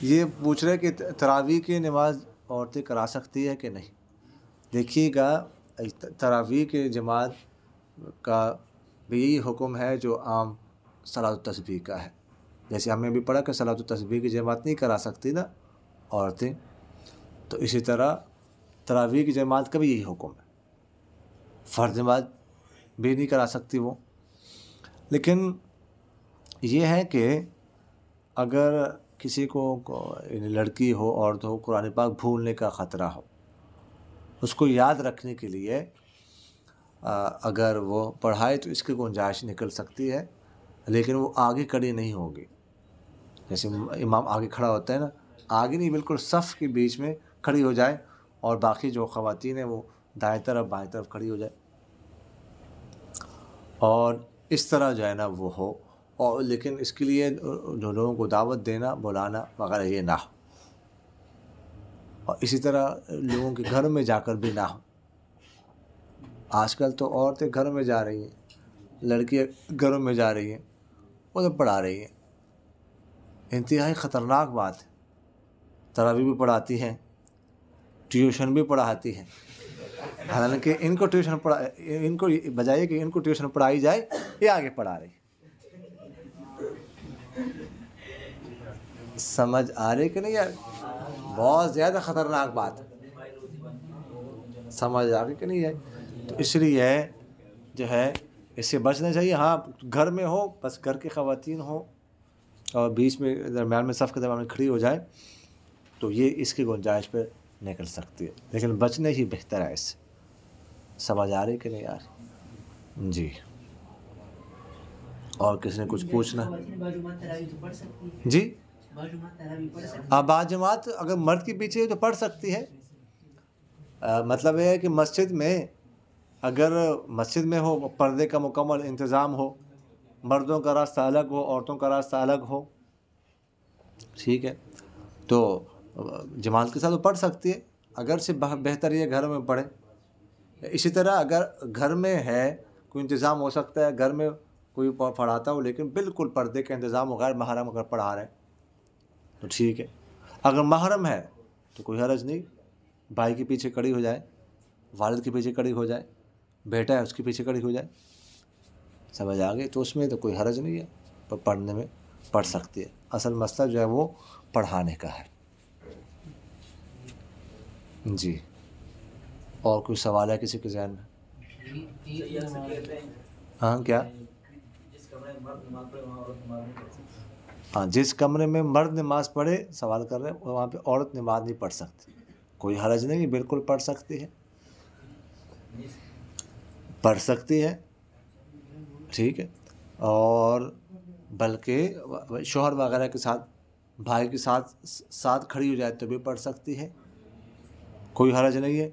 یہ پوچھ رہے کہ تراویح کی نماز عورتیں کرا سکتی ہے کہ نہیں. دیکھیے گا تراویح کی جماعت کا بھی یہی حکم ہے جو عام صلاۃ التسبیح کا ہے. جیسے ہم نے بھی پڑھا کہ صلاۃ التسبیح کی جماعت نہیں کرا سکتی نا عورتیں، تو اسی طرح تراویح کی جماعت کا بھی یہی حکم ہے. فرض نماز بھی نہیں کرا سکتی وہ. لیکن یہ ہے کہ اگر کسی کو لڑکی ہو عورت ہو قرآن پاک بھولنے کا خطرہ ہو، اس کو یاد رکھنے کے لیے اگر وہ پڑھائے تو اس کی گنجائش نکل سکتی ہے، لیکن وہ آگے کھڑی نہیں ہوگی. جیسے امام آگے کھڑا ہوتا ہے نا، آگے نہیں بالکل صف کے بیچ میں کھڑی ہو جائے اور باقی جو خواتین ہیں وہ دائیں طرف بائیں طرف کھڑی ہو جائے، اور اس طرح جو ہے نا وہ ہو. اور لیکن اس کے لیے جو لوگوں کو دعوت دینا بلانا وغیرہ یہ نہ ہو، اور اسی طرح لوگوں کے گھر میں جا کر بھی نہ ہو. آج کل تو عورتیں گھروں میں جا رہی ہیں، لڑکیاں گھروں میں جا رہی ہیں، وہ تو پڑھا رہی ہیں. انتہائی خطرناک بات ہے. تراویح بھی پڑھاتی ہیں، ٹیوشن بھی پڑھاتی ہیں. حالانکہ ان کو بجائے کہ ان کو ٹیوشن پڑھائی جائے، یہ آگے پڑھا رہی. سمجھ آ رہی کہ نہیں یار؟ بہت زیادہ خطرناک بات ہے. سمجھ آ رہی کہ نہیں ہے؟ تو اس لیے جو ہے اس سے بچنا چاہیے. ہاں گھر میں ہو، بس گھر کی خواتین ہو اور بیچ میں درمیان میں صف کے درمیان میں کھڑی ہو جائے تو یہ اس کی گنجائش پہ نکل سکتی ہے، لیکن بچنے ہی بہتر ہے اس سے. سمجھ آ رہی کہ نہیں آ رہی؟ جی. اور کسی نے کچھ پوچھنا؟ جی بعض جماعت اگر مرد کے پیچھے تو پڑھ سکتی ہے. مطلب یہ ہے کہ مسجد میں اگر مسجد میں ہو پردے کا مکمل انتظام ہو، مردوں کا راستہ الگ ہو عورتوں کا راستہ الگ ہو، ٹھیک ہے، تو جماعت کے ساتھ وہ پڑھ سکتی ہے. اگر سے بہتر یہ گھر میں پڑھے. اسی طرح اگر گھر میں ہے کوئی انتظام ہو سکتا ہے گھر میں کوئی پڑھاتا ہو، لیکن بالکل پردے کا انتظام ہو، غیر محرم اگر پڑھا رہے ہیں تو ٹھیک ہے. اگر محرم ہے تو کوئی حرج نہیں، بھائی کے پیچھے کھڑی ہو جائے، والد کے پیچھے کھڑی ہو جائے، بیٹا ہے اس کے پیچھے کھڑی ہو جائے. سمجھ آ گئی؟ تو اس میں تو کوئی حرج نہیں ہے، پڑھنے میں پڑھ سکتی ہے. اصل مسئلہ جو ہے وہ پڑھانے کا ہے. جی. اور کوئی سوال ہے کسی کے ذہن میں؟ ہاں کیا؟ ہاں جس کمرے میں مرد نماز پڑھے، سوال کر رہے ہیں، وہاں پہ عورت نماز نہیں پڑھ سکتی. کوئی حرج نہیں، بالکل پڑھ سکتی ہے، پڑھ سکتی ہے، ٹھیک ہے. اور بلکہ شوہر وغیرہ کے ساتھ، بھائی کے ساتھ کھڑی ہو جائے تو بھی پڑھ سکتی ہے، کوئی حرج نہیں ہے.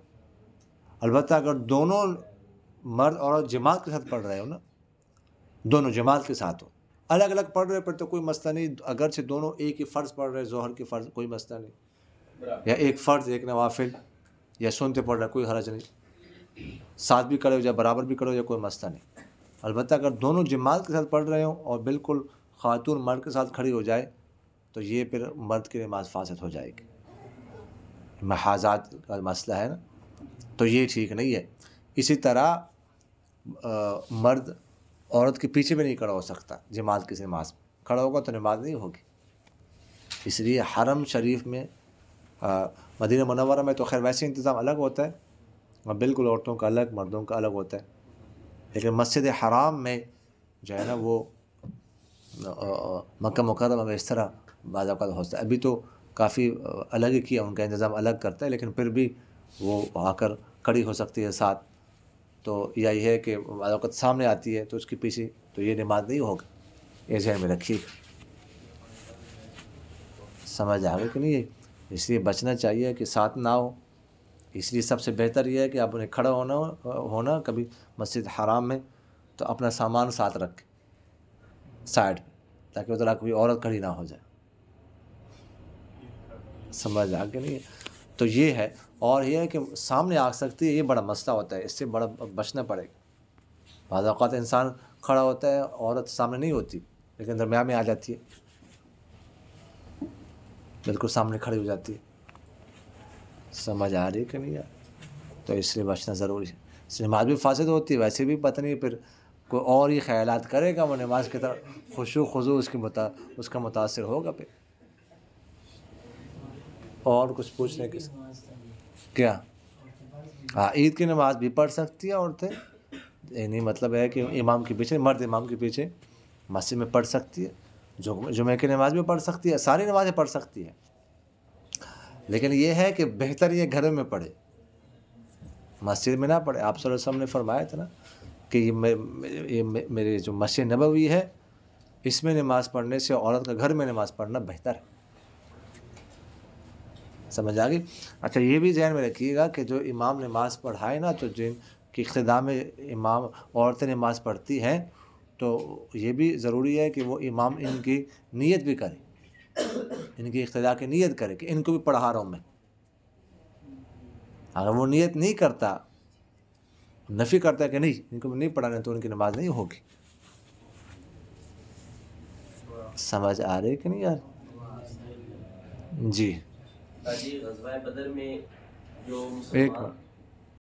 البتہ اگر دونوں مرد اور جماعت کے ساتھ پڑھ رہے ہو نا، دونوں جماعت کے ساتھ ہو، الگ الگ پڑھ رہے پھر تو کوئی مسئلہ نہیں. اگرچہ دونوں ایک ہی فرض پڑھ رہے، ظہر کے فرض، کوئی مسئلہ نہیں، یا ایک فرض ایک نوافل یا سنتے پڑھ رہے، کوئی حرج نہیں. ساتھ بھی کھڑے ہو جائے، برابر بھی کھڑے ہو جائے، کوئی مسئلہ نہیں. البتہ اگر دونوں جماعت کے ساتھ پڑھ رہے ہوں اور بالکل خاتون مرد کے ساتھ کھڑی ہو جائے تو یہ پھر مرد کی نماز فاسد ہو جائے گی. محاذات کا مسئلہ ہے نا، تو یہ ٹھیک نہیں ہے. اسی طرح مرد عورت کے پیچھے بھی نہیں کھڑا ہو سکتا. جماعت کی نماز کھڑا ہوگا تو نماز نہیں ہوگی. اس لیے حرم شریف میں، مدینہ منورہ میں تو خیر ویسے انتظام الگ ہوتا ہے، بالکل عورتوں کا الگ مردوں کا الگ ہوتا ہے. لیکن مسجد حرام میں جو ہے نا وہ مکہ مکرمہ میں اس طرح بعض اوقات ہوتا ہے. ابھی تو کافی الگ ہی کیا، ان کا انتظام الگ کرتا ہے، لیکن پھر بھی وہ آ کر کھڑی ہو سکتی ہے ساتھ. تو یہی ہے کہ بعض اوقات سامنے آتی ہے تو اس کے پیچھے تو یہ نماز نہیں ہوگی. یہ ذہن میں رکھیے. سمجھ آ گئی کہ نہیں؟ اس لیے بچنا چاہیے کہ ساتھ نہ ہو. اس لیے سب سے بہتر یہ ہے کہ آپ انہیں کھڑا ہونا کبھی مسجد حرام میں تو اپنا سامان ساتھ رکھیں سائڈ پہ، تاکہ ادھر کوئی عورت کھڑی نہ ہو جائے. سمجھ آ کے نہیں؟ تو یہ ہے. اور یہ ہے کہ سامنے آ سکتی ہے، یہ بڑا مسئلہ ہوتا ہے، اس سے بڑا بچنا پڑے گا. بعض اوقات انسان کھڑا ہوتا ہے، عورت سامنے نہیں ہوتی لیکن درمیان میں آ جاتی ہے. بالکل سامنے کھڑی ہو جاتی ہے. سمجھ آ رہی کہ نہیں یار؟ تو اس لیے بچنا ضروری ہے. اس سے نماز بھی فاسد ہوتی ہے. ویسے بھی پتہ نہیں پھر کوئی اور ہی خیالات کرے گا، وہ نماز کی طرف خشوع خضوع اس کا متاثر ہوگا. پھر اور کچھ پوچھنے کے کیا؟ ہاں، عید کی نماز بھی پڑھ سکتی ہے عورتیں. یعنی مطلب ہے کہ امام کے پیچھے، مرد امام کے پیچھے مسجد میں پڑھ سکتی ہے. جمعہ کی نماز بھی پڑھ سکتی ہے، ساری نمازیں پڑھ سکتی ہے. لیکن یہ ہے کہ بہتر یہ گھروں میں پڑھے، مسجد میں نہ پڑھے. آپ صلی اللہ علیہ وسلم نے فرمایا تھا نا کہ یہ میرے جو مسجد نبوی ہے، اس میں نماز پڑھنے سے عورت کا گھر میں نماز پڑھنا بہتر ہے. سمجھ آ گئی؟ اچھا، یہ بھی ذہن میں رکھیے گا کہ جو امام نماز پڑھائے نا، تو جن کی اقتداء میں امام عورتیں نماز پڑھتی ہیں، تو یہ بھی ضروری ہے کہ وہ امام ان کی نیت بھی کرے، ان کی اقتداء کی نیت کرے کہ ان کو بھی پڑھا رہا ہوں میں. اگر وہ نیت نہیں کرتا، نفی کرتا ہے کہ نہیں ان کو نہیں پڑھانا، تو ان کی نماز نہیں ہوگی. سمجھ آ رہی کہ نہیں یار؟ جی غزوہ بدر میں جو ایک مسلمان